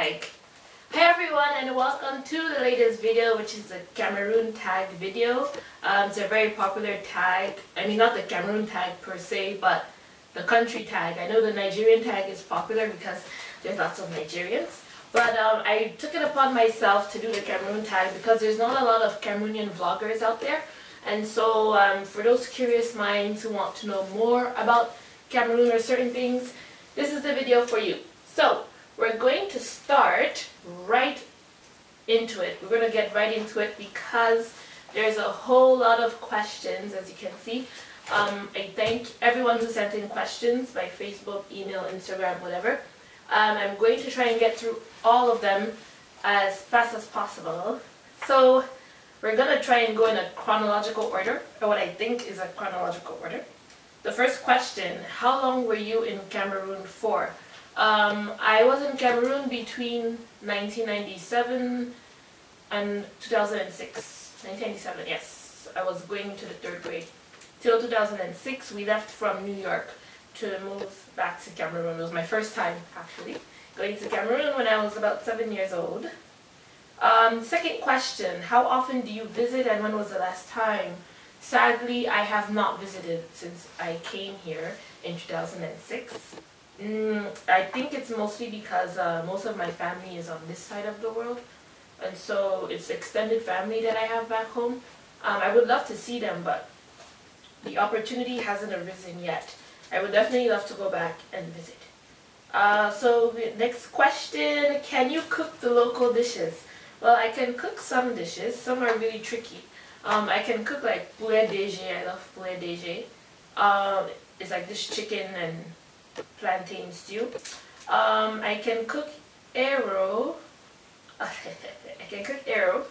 Tag. Hi everyone and welcome to the latest video, which is the Cameroon Tag video. It's a very popular tag. I mean, not the Cameroon Tag per se, but the country tag. I know the Nigerian tag is popular because there's lots of Nigerians. But I took it upon myself to do the Cameroon Tag because there's not a lot of Cameroonian vloggers out there. And so for those curious minds who want to know more about Cameroon or certain things, this is the video for you. So we're going to start right into it. We're going to get right into it because there's a whole lot of questions, as you can see. I thank everyone who sent in questions by Facebook, email, Instagram, whatever. I'm going to try and get through all of them as fast as possible. So we're going to try and go in a chronological order, or what I think is a chronological order. The first question, how long were you in Cameroon for? I was in Cameroon between 1997 and 2006. 1997, yes. I was going to the 3rd grade. Till 2006, we left from New York to move back to Cameroon. It was my first time, actually, going to Cameroon when I was about 7 years old. Second question, how often do you visit and when was the last time? Sadly, I have not visited since I came here in 2006. I think it's mostly because most of my family is on this side of the world, and so it's extended family that I have back home. I would love to see them, but the opportunity hasn't arisen yet. I would definitely love to go back and visit. So the next question, can you cook the local dishes? Well, I can cook some dishes. Some are really tricky. I can cook like poulet DG. I love poulet DG. It's like this chicken and plantain stew. I can cook arrow. I can cook arrow.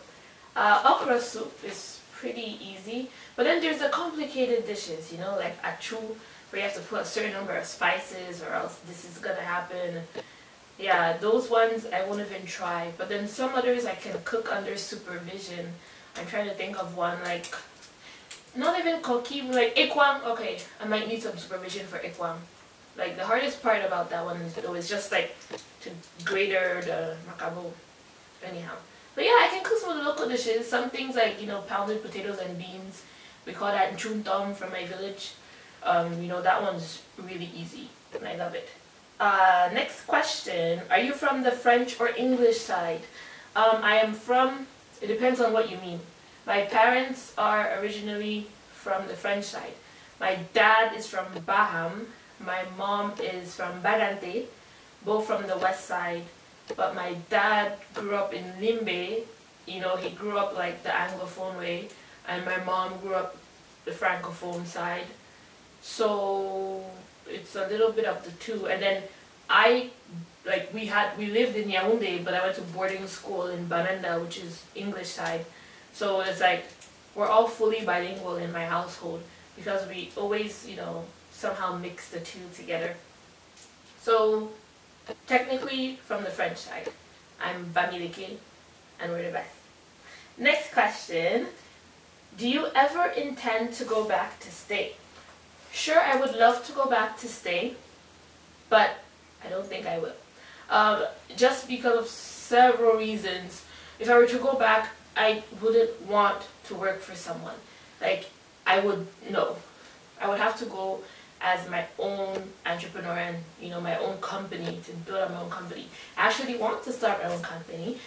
Okra soup is pretty easy. But then there's the complicated dishes, you know, like achu, where you have to put a certain number of spices or else this is gonna happen. Yeah, those ones I won't even try. But then some others I can cook under supervision. I'm trying to think of one, like, not even koki, like ikwang. Okay, I might need some supervision for ikwang. Like, the hardest part about that one is just like to grater the makabo. Anyhow. But yeah, I can cook some of the local dishes. Some things like, you know, pounded potatoes and beans. We call that chuntom from my village. You know, that one's really easy and I love it. Next question. Are you from the French or English side? I am from, it depends on what you mean. My parents are originally from the French side. My dad is from Baham. My mom is from Bagante, both from the west side. But my dad grew up in Limbe. You know, he grew up like the Anglophone way. And my mom grew up the Francophone side. So it's a little bit of the two. And then we lived in Yaoundé, but I went to boarding school in Bamenda, which is English side. So it's like we're all fully bilingual in my household because we always, you know, somehow mix the two together. So technically from the French side. I'm Bamileke and we're the best. Next question. Do you ever intend to go back to stay? Sure, I would love to go back to stay, but I don't think I will. Just because of several reasons. If I were to go back, I wouldn't want to work for someone. Like, I would have to go as my own entrepreneur and, you know, my own company, to build up my own company. I actually want to start my own company.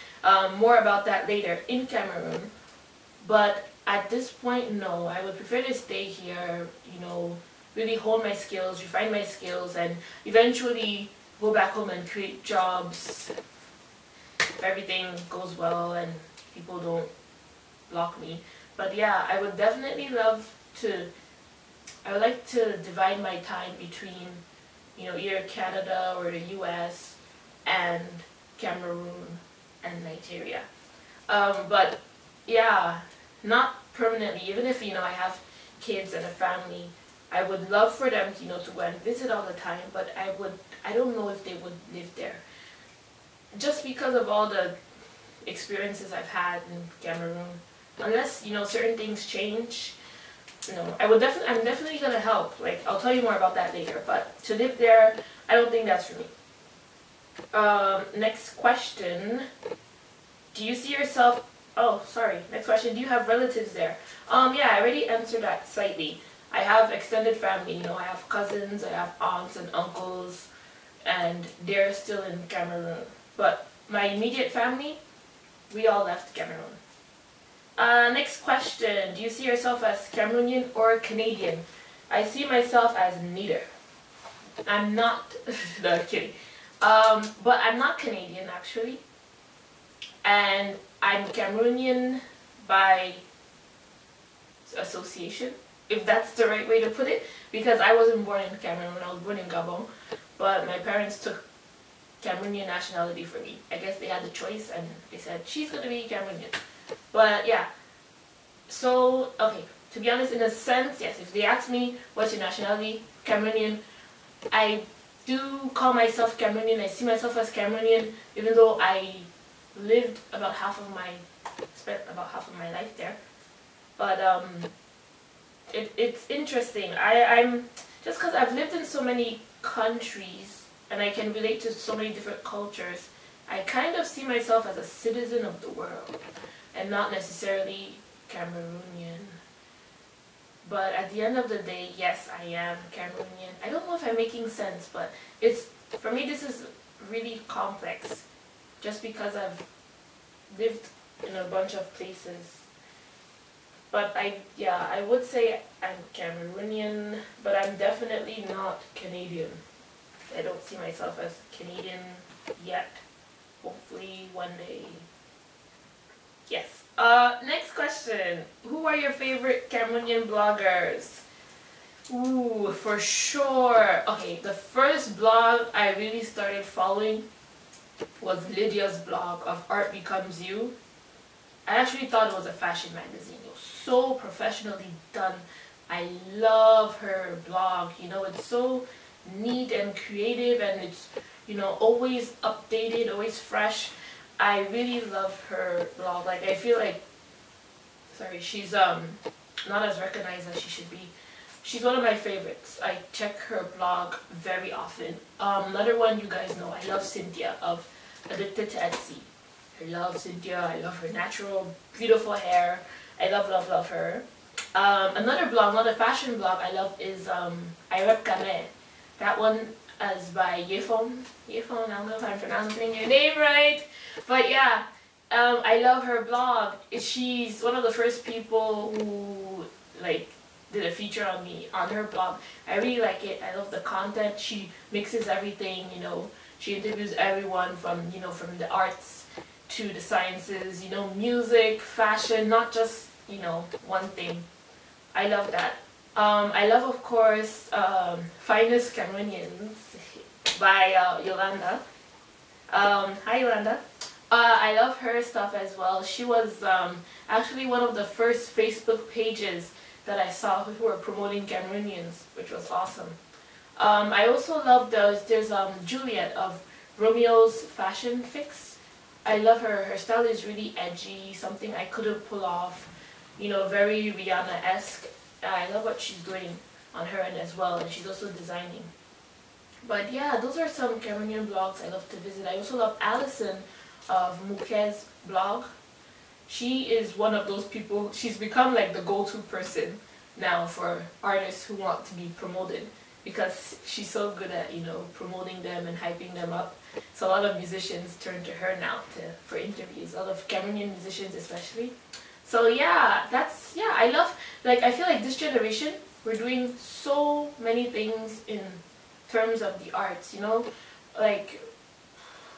More about that later in Cameroon. But at this point, no. I would prefer to stay here, you know, really hone my skills, refine my skills, and eventually go back home and create jobs if everything goes well and people don't block me. But yeah, I would definitely I would like to divide my time between, you know, either Canada or the US and Cameroon and Nigeria. But yeah, not permanently. Even if, you know, I have kids and a family, I would love for them, you know, to go and visit all the time, but I don't know if they would live there. Just because of all the experiences I've had in Cameroon. Unless, you know, certain things change, you know, I'm definitely gonna help. Like, I'll tell you more about that later, but to live there, I don't think that's for me. Next question. Do you see yourself... Oh, sorry. Next question. Do you have relatives there? Yeah, I already answered that slightly. I have extended family. You know, I have cousins, I have aunts and uncles, and they're still in Cameroon. But my immediate family, we all left Cameroon. Next question. Do you see yourself as Cameroonian or Canadian? I see myself as neither. I'm not... No, kidding. But I'm not Canadian, actually. And I'm Cameroonian by association, if that's the right way to put it, because I wasn't born in Cameroon, I was born in Gabon, but my parents took Cameroonian nationality for me. I guess they had the choice and they said, she's going to be Cameroonian. But yeah, so, okay, to be honest, in a sense, yes, if they ask me, what's your nationality, Cameroonian, I do call myself Cameroonian, I see myself as Cameroonian, even though I lived spent about half of my life there. But it's interesting. I'm just because I've lived in so many countries and I can relate to so many different cultures, I kind of see myself as a citizen of the world and not necessarily Cameroonian. But at the end of the day, yes, I am Cameroonian. I don't know if I'm making sense, but for me this is really complex. Just because I've lived in a bunch of places. But I would say I'm Cameroonian, but I'm definitely not Canadian. I don't see myself as Canadian yet. Hopefully one day. Yes. Next question. Who are your favorite Cameroonian bloggers? Ooh, for sure. Okay, the first blog I really started following was Lydia's blog of Art Becomes You. I actually thought it was a fashion magazine. It was so professionally done. I love her blog. You know, it's so neat and creative, and it's, you know, always updated, always fresh. I really love her blog. Like, I feel like, sorry, she's not as recognized as she should be. She's one of my favorites. I check her blog very often. Another one you guys know, I love Cynthia of Addicted to Etsy. I love Cynthia. I love her natural, beautiful hair. I love her. Another blog, not a fashion blog, I love is I Rep Camer. That one is by Yefon. Yefon, I don't know if I'm pronouncing your name right. But yeah, I love her blog. She's one of the first people who did a feature on me on her blog. I really like it. I love the content. She mixes everything, you know. She interviews everyone from, you know, from the arts to the sciences, you know, music, fashion, not just, you know, one thing. I love that. I love, of course, Finest Cameroonians by Yolanda. Hi, Yolanda. I love her stuff as well. She was actually one of the first Facebook pages that I saw who were promoting Cameroonians, which was awesome. I also love there's Juliet of Romeo's Fashion Fix. I love her. Her style is really edgy, something I couldn't pull off, you know, very Rihanna-esque. I love what she's doing on her end as well, and she's also designing. But yeah, those are some Cameroonian blogs I love to visit. I also love Alison of Mouke's blog. She is one of those people, she's become like the go-to person now for artists who want to be promoted, because she's so good at, you know, promoting them and hyping them up. So a lot of musicians turn to her now for interviews, a lot of Cameroonian musicians especially. So yeah, I love, I feel like this generation, we're doing so many things in terms of the arts, you know, like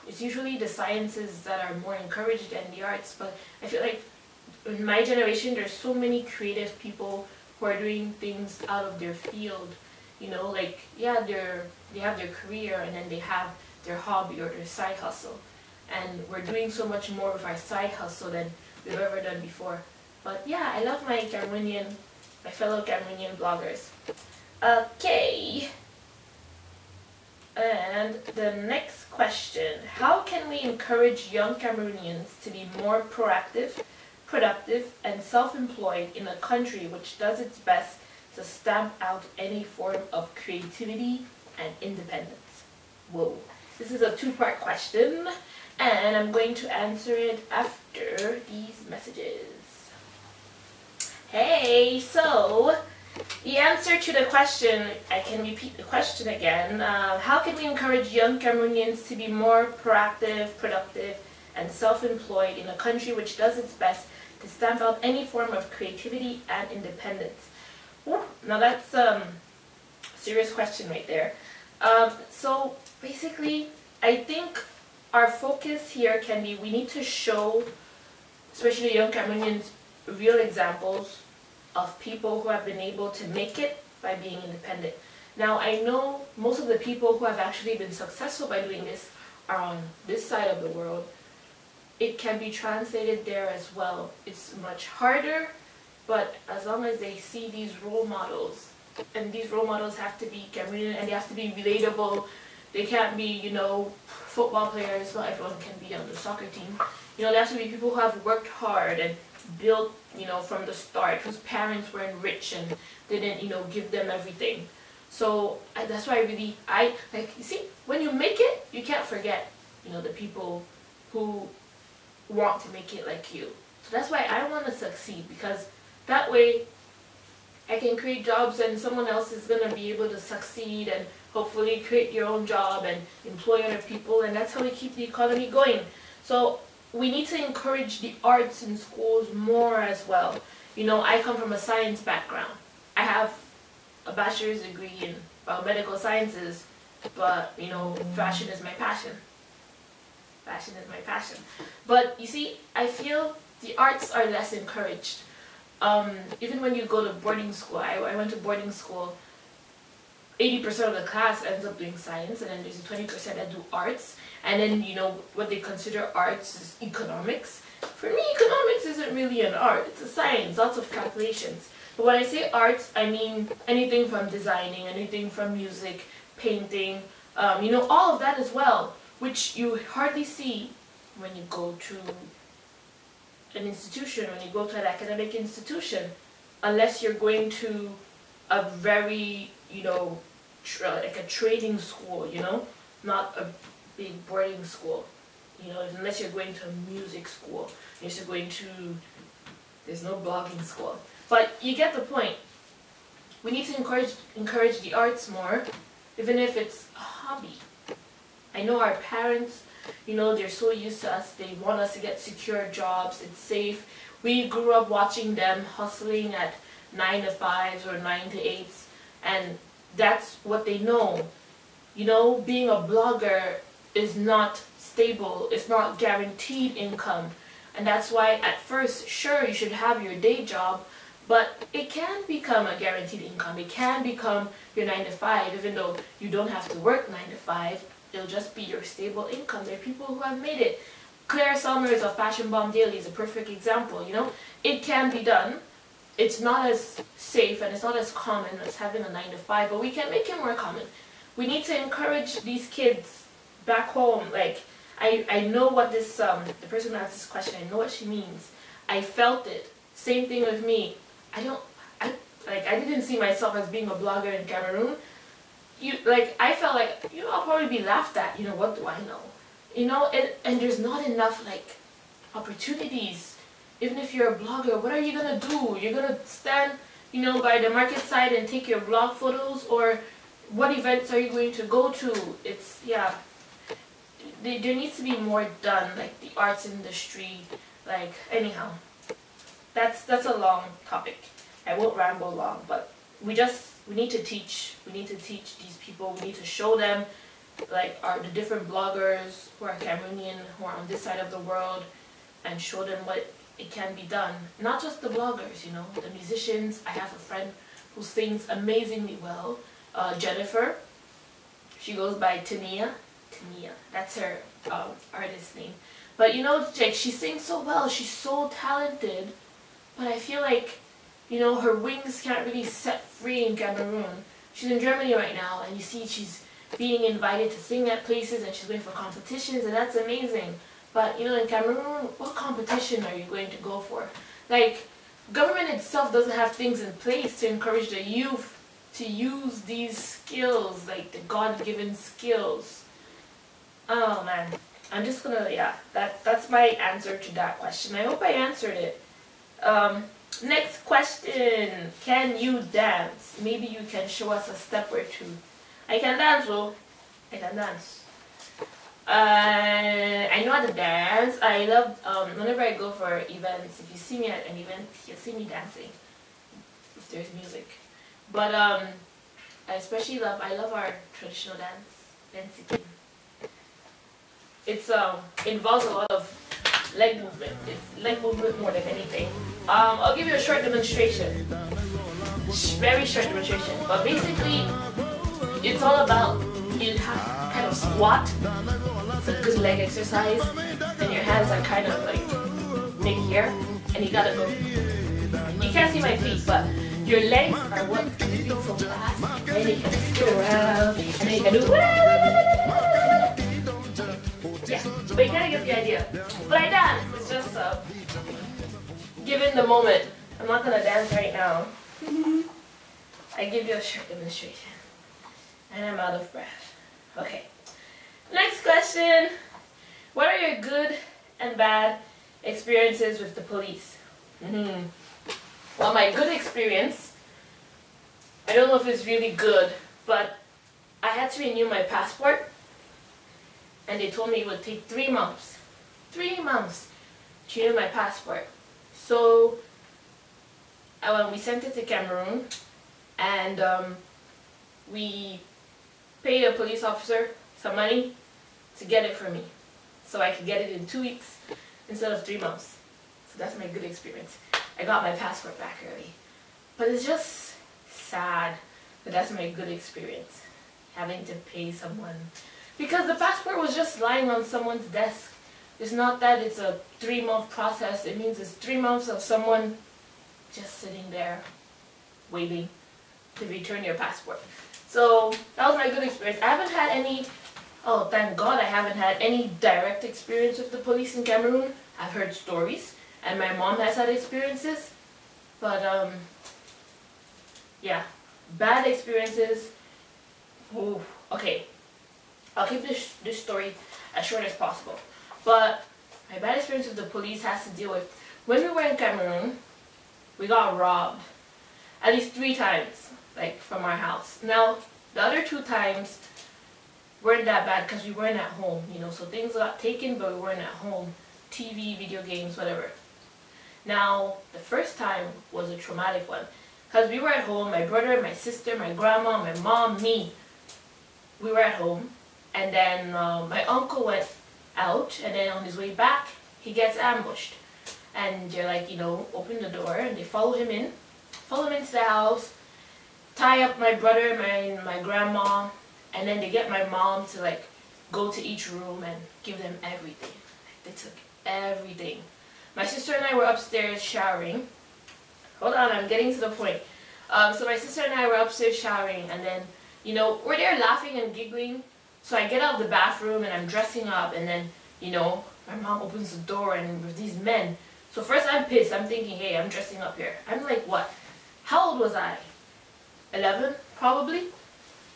it's usually the sciences that are more encouraged than the arts, but I feel like in my generation there's so many creative people who are doing things out of their field, you know, like, yeah, they have their career and then they have their hobby or their side hustle, and we're doing so much more with our side hustle than we've ever done before. But yeah, I love my fellow Cameroonian bloggers. Okay. And the next question, how can we encourage young Cameroonians to be more proactive, productive, and self-employed in a country which does its best to stamp out any form of creativity and independence? Whoa. This is a two-part question, and I'm going to answer it after these messages. Hey, so the answer to the question, I can repeat the question again. How can we encourage young Cameroonians to be more proactive, productive, and self-employed in a country which does its best to stamp out any form of creativity and independence? Now that's a serious question right there. So basically, I think our focus here can be, we need to show, especially young Cameroonians, real examples of people who have been able to make it by being independent. Now, I know most of the people who have actually been successful by doing this are on this side of the world. It can be translated there as well. It's much harder, but as long as they see these role models, and these role models have to be Cameroonian and they have to be relatable. They can't be, you know, football players, not everyone can be on the soccer team. You know, there has to be people who have worked hard and built, you know, from the start, whose parents weren't rich and didn't, you know, give them everything. So that's why you see, when you make it, you can't forget, you know, the people who want to make it like you. So that's why I want to succeed, because that way I can create jobs and someone else is going to be able to succeed and hopefully create your own job and employ other people, and that's how we keep the economy going. So we need to encourage the arts in schools more as well. You know, I come from a science background. I have a bachelor's degree in biomedical sciences, but, you know, fashion is my passion. Fashion is my passion. But you see, I feel the arts are less encouraged. Even when you go to boarding school, I went to boarding school, 80% of the class ends up doing science, and then there's 20% that do arts, and then, you know, what they consider arts is economics. For me, economics isn't really an art, it's a science, lots of calculations. But when I say arts, I mean anything from designing, anything from music, painting, you know, all of that as well, which you hardly see when you go to an institution, when you go to an academic institution, unless you're going to a very, you know, like a trading school, you know, not a big boarding school, you know, unless you're going to a music school, unless you're going to, there's no blogging school. But you get the point. We need to encourage the arts more, even if it's a hobby. I know our parents, you know, they're so used to us, they want us to get secure jobs, it's safe. We grew up watching them hustling at 9 to 5s or 9 to 8s, and that's what they know. You know, being a blogger is not stable, it's not guaranteed income, and that's why at first, sure, you should have your day job, but it can become a guaranteed income. It can become your 9 to 5, even though you don't have to work 9 to 5. It'll just be your stable income. There are people who have made it. Claire Summers of Fashion Bomb Daily is a perfect example, you know. It can be done. It's not as safe and it's not as common as having a 9 to 5, but we can make it more common. We need to encourage these kids back home. Like, I know what this, the person who asked this question, I know what she means. I felt it. Same thing with me. I didn't see myself as being a blogger in Cameroon. I felt like, you know, I'll probably be laughed at, you know, what do I know? You know, and there's not enough, like, opportunities. Even if you're a blogger, what are you gonna do? You're gonna stand, you know, by the market side and take your blog photos, or what events are you going to go to? It's, yeah, there needs to be more done, like the arts industry, like, anyhow. That's a long topic. I won't ramble long, but we need to teach these people. We need to show them, like, the different bloggers who are Cameroonian, who are on this side of the world, and show them what it can be done. Not just the bloggers, you know, the musicians. I have a friend who sings amazingly well, Jennifer. She goes by Tania. That's her artist name. But you know, like, she sings so well. She's so talented. But I feel like, you know, her wings can't really set free in Cameroon. She's in Germany right now, and you see she's being invited to sing at places, and she's going for competitions, and that's amazing. But, you know, in Cameroon, what competition are you going to go for? Like, government itself doesn't have things in place to encourage the youth to use these skills, like the God-given skills. Oh man, I'm just gonna, yeah, that's my answer to that question. I hope I answered it. Next question. Can you dance? Maybe you can show us a step or two. I can dance, though. I can dance. I know how to dance. I love, whenever I go for events, if you see me at an event, you'll see me dancing. If there's music. But, I especially love our traditional dance. Dancing. It's, involves a lot of leg movement. It's leg movement more than anything. I'll give you a short demonstration. Very short demonstration. But basically, it's all about, you have to kind of squat. It's a good leg exercise. And your hands are kind of like big here. And you gotta go. You can't see my feet, but your legs are what moving so fast. And you can spin around. And then you can do. Yeah, but you kind of get the idea. But I dance. It's just given the moment. I'm not gonna dance right now. I give you a short demonstration. And I'm out of breath. Okay. Next question. What are your good and bad experiences with the police? Well, my good experience, I don't know if it's really good, but I had to renew my passport. And they told me it would take 3 months. 3 months to renew my passport. So we sent it to Cameroon, and we paid a police officer some money to get it for me. So I could get it in 2 weeks instead of 3 months. So that's my good experience. I got my passport back early. But it's just sad that that's my good experience. Having to pay someone. Because the passport was just lying on someone's desk. It's not that it's a 3-month process. It means it's 3 months of someone just sitting there waiting to return your passport. So that was my good experience. I haven't had any, oh thank God I haven't had any direct experience with the police in Cameroon. I've heard stories and my mom has had experiences. But yeah, bad experiences. Ooh, okay. I'll keep this story as short as possible. But my bad experience with the police has to deal with when we were in Cameroon, we got robbed at least 3 times, like from our house. Now, the other 2 times weren't that bad because we weren't at home, you know, so things got taken but we weren't at home. TV, video games, whatever. Now, the first time was a traumatic one because we were at home, my brother, my sister, my grandma, my mom, me. We were at home. And then my uncle went out, and then on his way back, he gets ambushed. And they're like, you know, open the door, and they follow him into the house, tie up my brother, my grandma, and then they get my mom to like go to each room and give them everything. Like, they took everything. My sister and I were upstairs showering. Hold on, I'm getting to the point. So my sister and I were upstairs showering, and then, you know, we're there laughing and giggling. So I get out of the bathroom and I'm dressing up, and then, you know, my mom opens the door and with these men. So first I'm pissed. I'm thinking, hey, I'm dressing up here. I'm like, what? How old was I? 11, probably?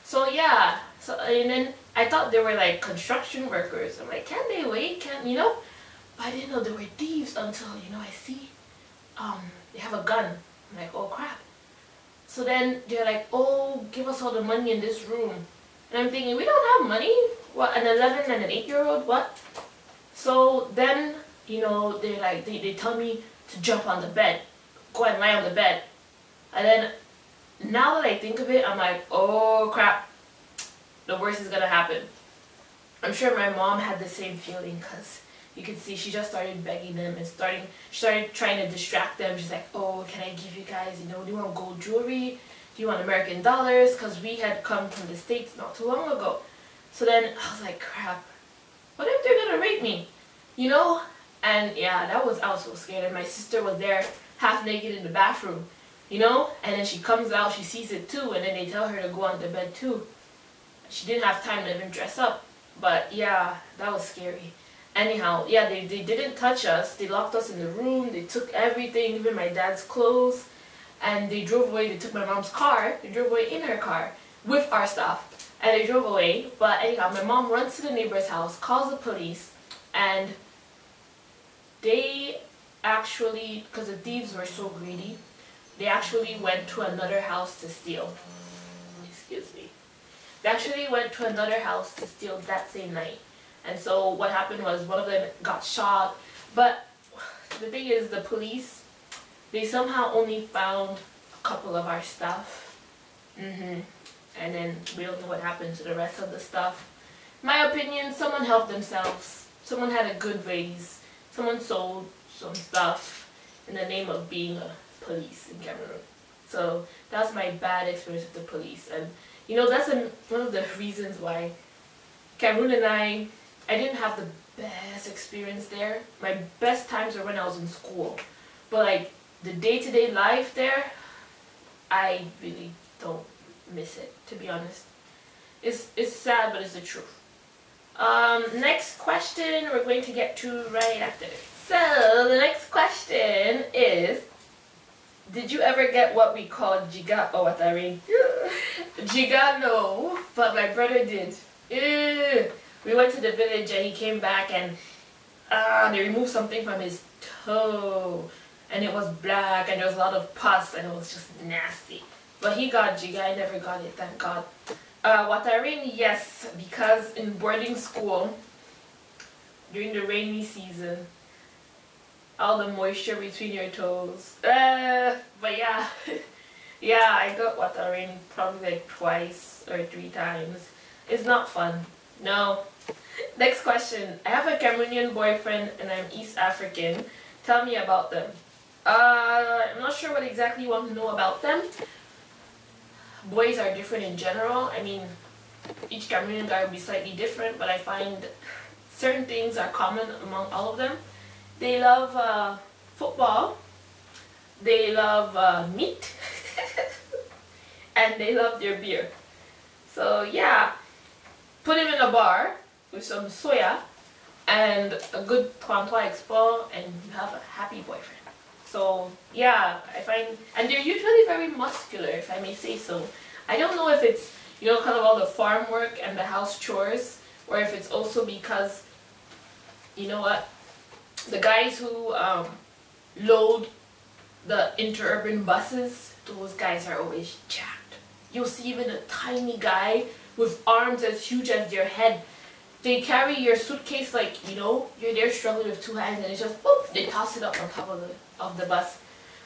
So yeah. So, and then I thought they were like construction workers. I'm like, can they wait? You know? But I didn't know they were thieves until, you know, I see they have a gun. I'm like, oh crap. So then they're like, oh, give us all the money in this room. And I'm thinking, we don't have money? What, an 11 and an 8-year-old? What? So then, you know, they tell me to jump on the bed. Go and lie on the bed. And then, now that I think of it, I'm like, oh crap. The worst is gonna happen. I'm sure my mom had the same feeling because you could see she just started begging them and she started trying to distract them. She's like, oh, can I give you guys, you know, do you want gold jewelry? Do you want American dollars? Because we had come from the States not too long ago. So then I was like, crap, what if they're gonna rape me? You know? And yeah, I was so scared. And my sister was there half naked in the bathroom, you know? And then she comes out, she sees it too, and then they tell her to go on the bed too. She didn't have time to even dress up. But yeah, that was scary. Anyhow, yeah, they didn't touch us. They locked us in the room. They took everything, even my dad's clothes. And they drove away. They took my mom's car. They drove away in her car with our stuff. and they drove away. But anyhow, my mom runs to the neighbor's house, calls the police, and they actually, because the thieves were so greedy, they actually went to another house to steal. Excuse me. They actually went to another house to steal that same night. And so what happened was one of them got shot. But the thing is, the police, they somehow only found a couple of our stuff. And then we don't know what happened to the rest of the stuff. In my opinion, someone helped themselves. Someone had a good raise. Someone sold some stuff in the name of being a police in Cameroon. So that's my bad experience with the police. And you know, that's one of the reasons why Cameroon and I didn't have the best experience there. My best times were when I was in school. But like the day-to-day life there, I really don't miss it, to be honest. It's sad, but it's the truth. Next question we're going to get to right after this. So the next question is, did you ever get what we call jiga or watari? Jiga, no, but my brother did. We went to the village and he came back and they removed something from his toe and it was black and there was a lot of pus and it was just nasty. But he got jiga, I never got it, thank God. Watering, yes, because in boarding school, during the rainy season, all the moisture between your toes. But yeah, yeah, I got watering probably like twice or 3 times. It's not fun. No. Next question. I have a Cameroonian boyfriend and I'm East African. Tell me about them. I'm not sure what exactly you want to know about them. Boys are different in general. I mean, each Cameroonian guy will be slightly different, but I find certain things are common among all of them. They love football, they love meat, and they love their beer. So yeah, put him in a bar with some soya and a good Toin-Toin expo and you have a happy boyfriend. So yeah, I find, and they're usually very muscular, if I may say so. I don't know if it's, you know, kind of all the farm work and the house chores, or if it's also because, you know what, the guys who load the interurban buses, those guys are always jacked. You'll see even a tiny guy with arms as huge as your head. They carry your suitcase like, you know, you're there struggling with 2 hands and it's just, boop, they toss it up on top of the bus.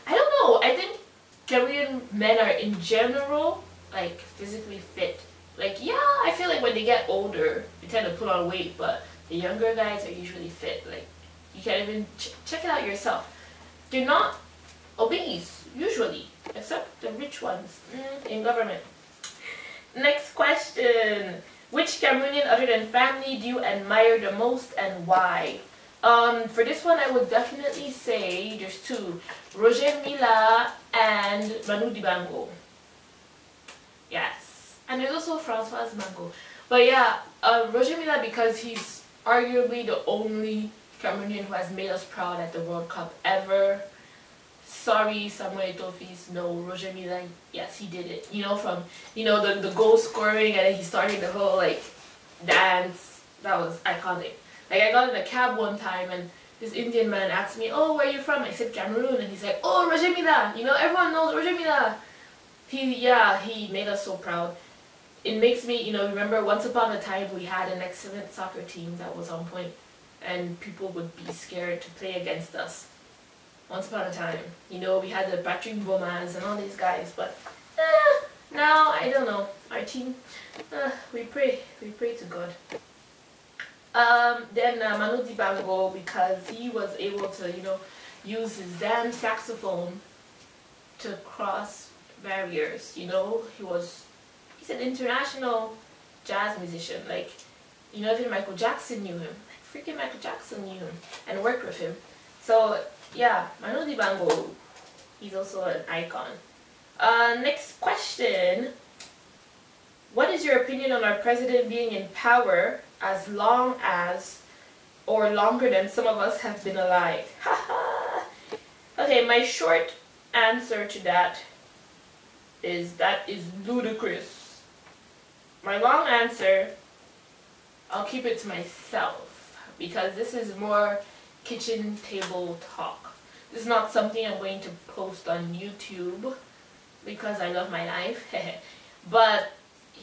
I don't know, I think Cameroonian men are in general, like, physically fit. Like, yeah, I feel like when they get older, they tend to put on weight, but the younger guys are usually fit. Like, you can't even check it out yourself. They're not obese, usually, except the rich ones in government. Next question. Which Cameroonian other than family do you admire the most and why? For this one, I would definitely say there's 2. Roger Mila and Manu Dibango. Yes. And there's also Francois Mango. But yeah, Roger Mila, because he's arguably the only Cameroonian who has made us proud at the World Cup ever. Sorry, Samuel Eto'o's, no, Roger Mila, yes, he did it. You know, from, you know, the goal scoring and then he started the whole, like, dance. That was iconic. Like, I got in a cab one time and this Indian man asked me, oh, where are you from? I said Cameroon, and he's like, oh, Roger Mila. You know, everyone knows Roger Mila. He made us so proud. It makes me, you know, remember once upon a time we had an excellent soccer team that was on point and people would be scared to play against us. Once upon a time, you know, we had the Patrick Bomas and all these guys, but now I don't know. Our team, we pray to God. Then Manu Dibango, because he was able to, you know, use his damn saxophone to cross barriers. You know, he's an international jazz musician. Like, you know, even Michael Jackson knew him. Like, freaking Michael Jackson knew him and worked with him. So yeah, Manu Dibango, he's also an icon. Next question. What is your opinion on our president being in power as long as, or longer than some of us have been alive? Okay, my short answer to that is ludicrous. my long answer, I'll keep it to myself because this is more kitchen table talk. This is not something I'm going to post on YouTube because I love my life. But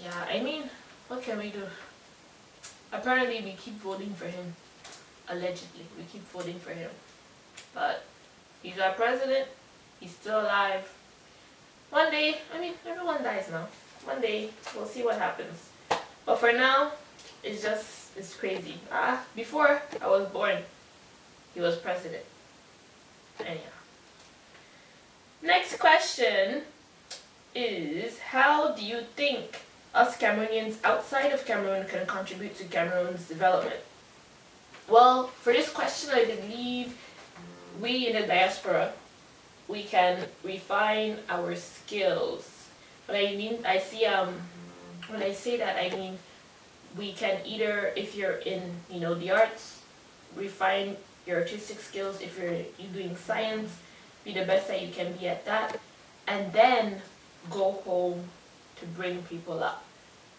yeah, I mean, what can we do? Apparently we keep voting for him. Allegedly, we keep voting for him. But he's our president. He's still alive. One day, I mean, everyone dies now. One day, we'll see what happens. But for now, it's crazy. Before I was born, he was president. Anyhow. Next question is, how do you think us Cameroonians outside of Cameroon can contribute to Cameroon's development? Well, for this question, I believe we in the diaspora, we can refine our skills. What I mean, when I say that, I mean we can either, if you're in, the arts, refine your artistic skills. If you're doing science, be the best that you can be at that, and then go home to bring people up.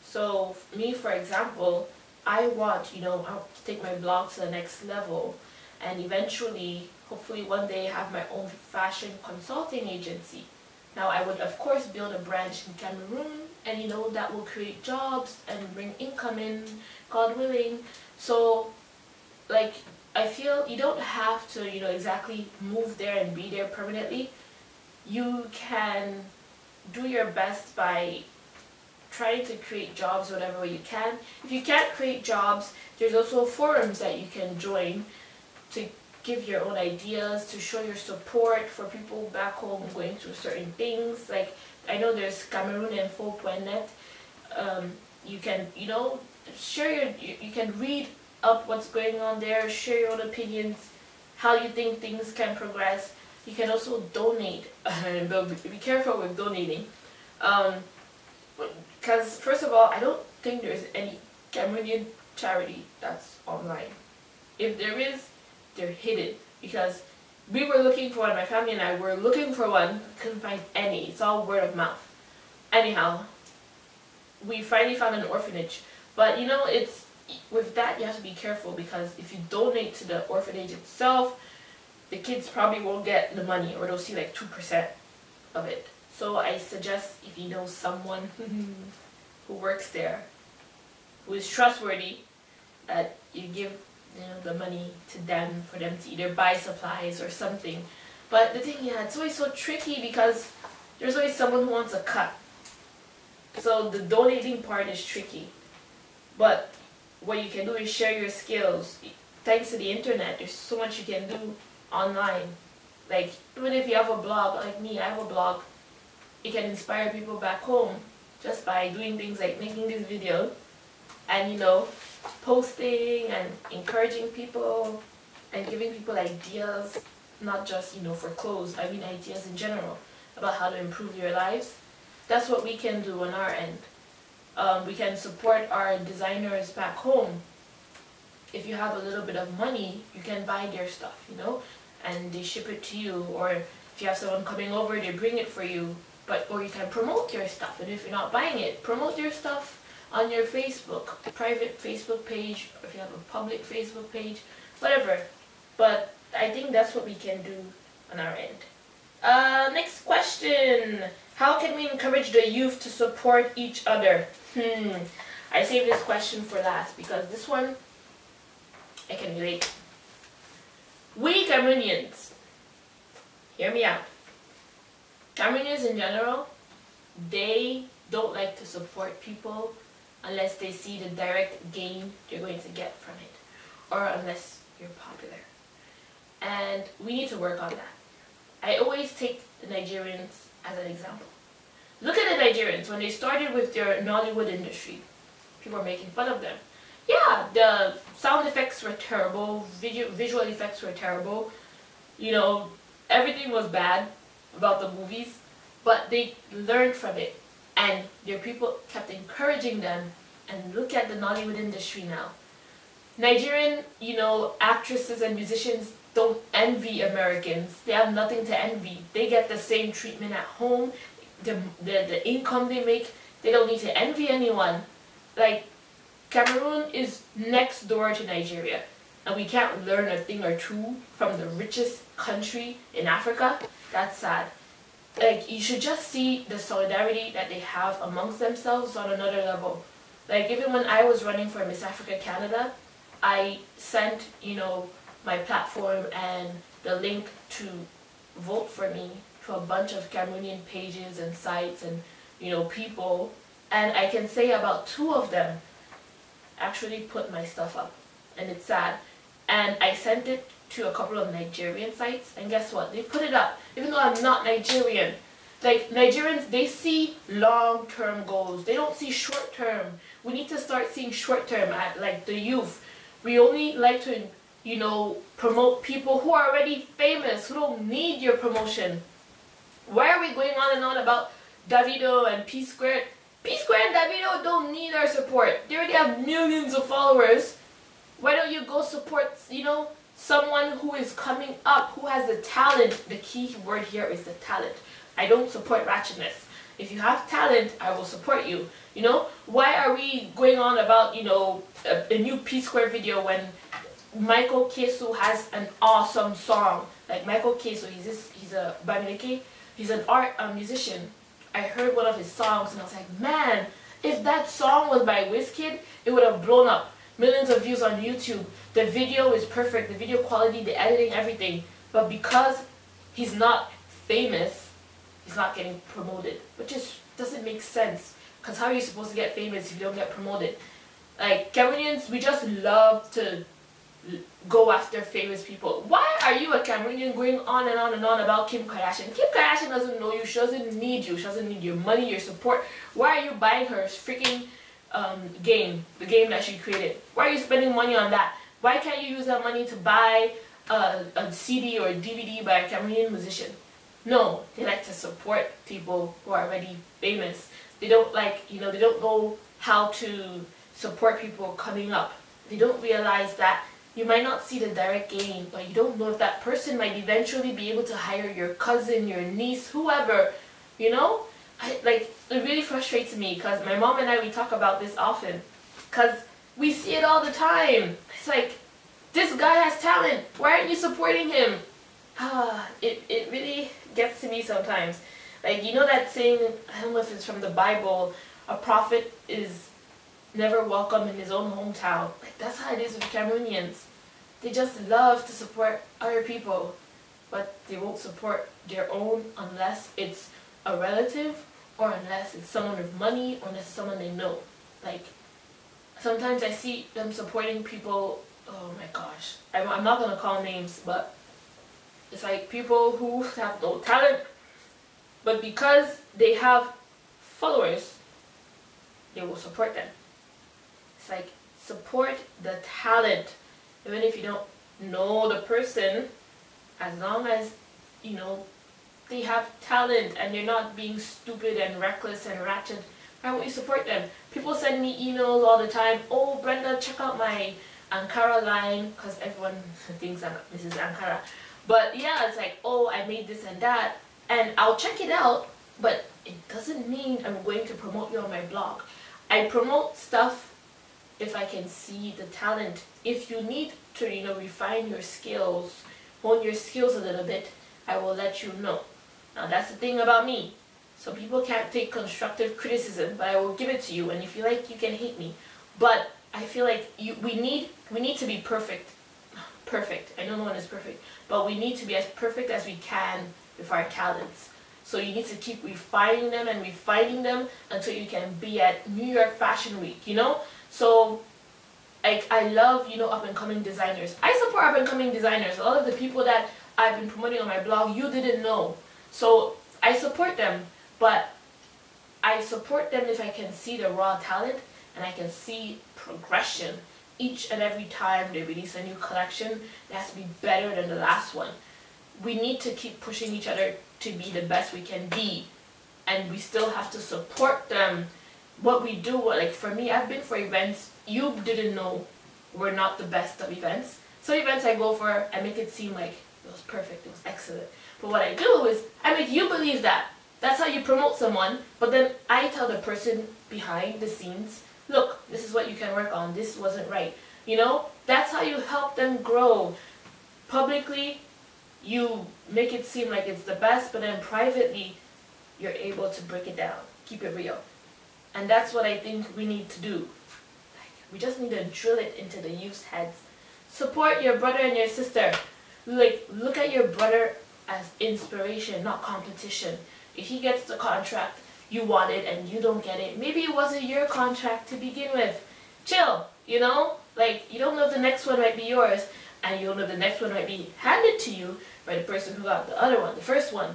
So me, for example, I want, I'll take my blog to the next level, and eventually, hopefully one day, have my own fashion consulting agency. Now I would of course build a branch in Cameroon, and that will create jobs and bring income in, God willing. So like, I feel you don't have to exactly move there and be there permanently. You can do your best by trying to create jobs whatever way you can. If you can't create jobs, there's also forums that you can join to give your own ideas, to show your support for people back home going through certain things. Like, I know there's Cameroonian.net. You can, share you can read up what's going on there, share your own opinions, how you think things can progress. You can also donate, but be careful with donating. Because first of all, I don't think there's any Cameroonian charity that's online. If there is, they're hidden, because we were looking for one, my family and I were looking for one, couldn't find any. It's all word of mouth. Anyhow, we finally found an orphanage, but it's, with that you have to be careful, because if you donate to the orphanage itself, the kids probably won't get the money, or they'll see like 2% of it. So I suggest, if you know someone who works there, who is trustworthy, that you give the money to them for them to either buy supplies or something. But the thing, it's always so tricky, because there's always someone who wants a cut. So the donating part is tricky. But what you can do is share your skills. Thanks to the internet, there's so much you can do online. Like, even if you have a blog, like me, I have a blog, it can inspire people back home just by doing things like making this video and posting and encouraging people and giving people ideas, not just for clothes, I mean ideas in general about how to improve your lives. That's what we can do on our end. We can support our designers back home. If you have a little bit of money, you can buy their stuff, and they ship it to you, or if you have someone coming over, they bring it for you. Or you can promote your stuff, and if you're not buying it, promote your stuff on your Facebook, private Facebook page, or if you have a public Facebook page, whatever. But I think that's what we can do on our end. Next question. How can we encourage the youth to support each other? I saved this question for last, because this one, I can relate. We Cameroonians, hear me out. Cameroonians in general, they don't like to support people unless they see the direct gain they're going to get from it, or unless you're popular. And we need to work on that. I always take the Nigerians as an example. Look at the Nigerians. When they started with their Nollywood industry, people were making fun of them. Yeah, the sound effects were terrible, visual effects were terrible, everything was bad about the movies, but they learned from it, and their people kept encouraging them. And look at the Nollywood industry now. Nigerian, actresses and musicians don't envy Americans. They have nothing to envy. They get the same treatment at home. The income they make, they don't need to envy anyone. Like, Cameroon is next door to Nigeria, and we can't learn a thing or two from the richest country in Africa. That's sad. Like, you should just see the solidarity that they have amongst themselves on another level. Like, even when I was running for Miss Africa Canada, I sent, you know, my platform and the link to vote for me to a bunch of Cameroonian pages and sites and, you know, people. And I can say about 2 of them actually put my stuff up. And it's sad. And I sent it to a couple of Nigerian sites, and guess what? They put it up, even though I'm not Nigerian. Like, Nigerians, they see long-term goals. They don't see short-term. We need to start seeing short-term at, like, the youth. We only like to, you know, promote people who are already famous, who don't need your promotion. Why are we going on and on about Davido and P Squared? P Squared and Davido don't need our support. They already have millions of followers. Why don't you go support, you know, someone who is coming up, who has the talent? The key word here is the talent. I don't support ratchetness. If you have talent, I will support you. You know, why are we going on about, you know, a new P Square video when Michael Kesu has an awesome song? Like, Michael Kesu, he's a Bamileke, he's an musician. I heard one of his songs and I was like, man, if that song was by Wizkid, it would have blown up. Millions of views on YouTube. The video is perfect, the video quality, the editing, everything. But because he's not famous, he's not getting promoted, which just doesn't make sense. Because how are you supposed to get famous if you don't get promoted? Like, Cameroonians, we just love to go after famous people. Why are you a Cameroonian going on and on and on about Kim Kardashian? Kim Kardashian doesn't know you. She doesn't need you. She doesn't need your money, your support. Why are you buying her freaking game, the game that she created? Why are you spending money on that? Why can't you use that money to buy a CD or a DVD by a Cameroonian musician? No, they like to support people who are already famous. They don't like, you know, they don't know how to support people coming up. They don't realize that you might not see the direct gain, but you don't know if that person might eventually be able to hire your cousin, your niece, whoever, you know? Like, it really frustrates me because my mom and I, we talk about this often because we see it all the time. It's like, this guy has talent. Why aren't you supporting him? It really gets to me sometimes. Like, you know that saying, I don't know if it's from the Bible, a prophet is never welcome in his own hometown. Like, that's how it is with Cameroonians. They just love to support other people, but they won't support their own unless it's a relative or unless it's someone with money or unless it's someone they know. Like, sometimes I see them supporting people, oh my gosh, I'm not going to call names, but it's like people who have no talent, but because they have followers, they will support them. It's like, support the talent. Even if you don't know the person, as long as, you know, they have talent and they're not being stupid and reckless and ratchet, why won't you support them? People send me emails all the time, oh Brenda, check out my Ankara line, because everyone thinks this is Ankara. But yeah, it's like, oh, I made this and that, and I'll check it out, but it doesn't mean I'm going to promote you on my blog. I promote stuff if I can see the talent. If you need to, you know, refine your skills, hone your skills a little bit, I will let you know. Now that's the thing about me. Some people can't take constructive criticism, but I will give it to you, and if you like, you can hate me. But I feel like we need to be perfect. Perfect. I know no one is perfect, but we need to be as perfect as we can with our talents. So you need to keep refining them and refining them until you can be at New York Fashion Week, you know? So I love, you know, up-and-coming designers. I support up-and-coming designers. A lot of the people that I've been promoting on my blog, you didn't know. So I support them, but I support them if I can see the raw talent and I can see progression. Each and every time they release a new collection, it has to be better than the last one. We need to keep pushing each other to be the best we can be, and we still have to support them. What we do, like for me, I've been for events you didn't know were not the best of events. Some events I go for, I make it seem like it was perfect, it was excellent. But what I do is, I make you believe that. That's how you promote someone, but then I tell the person behind the scenes, look, this is what you can work on, this wasn't right. You know, that's how you help them grow. Publicly, you make it seem like it's the best, but then privately, you're able to break it down, keep it real. And that's what I think we need to do. We just need to drill it into the youth's heads. Support your brother and your sister. Like, look at your brother as inspiration, not competition. If he gets the contract you wanted and you don't get it, maybe it wasn't your contract to begin with. Chill, you know? Like, you don't know if the next one might be yours, and you don't know if the next one might be handed to you by the person who got the other one, the first one.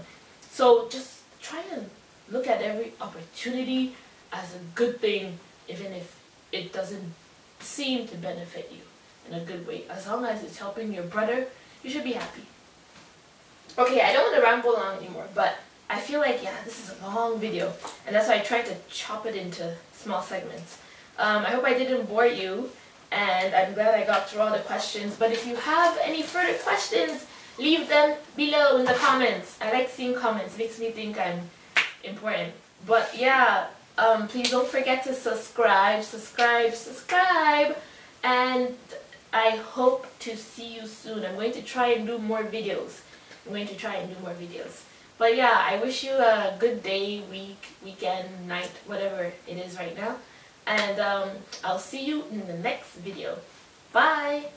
So just try and look at every opportunity as a good thing, even if it doesn't seem to benefit you in a good way. As long as it's helping your brother, you should be happy. Okay, I don't want to ramble on anymore, but I feel like, yeah, this is a long video, and that's why I tried to chop it into small segments. I hope I didn't bore you, and I'm glad I got through all the questions. But if you have any further questions, leave them below in the comments. I like seeing comments, it makes me think I'm important. But yeah, please don't forget to subscribe, and I hope to see you soon. I'm going to try and do more videos. But yeah, I wish you a good day, week, weekend, night, whatever it is right now. And I'll see you in the next video. Bye!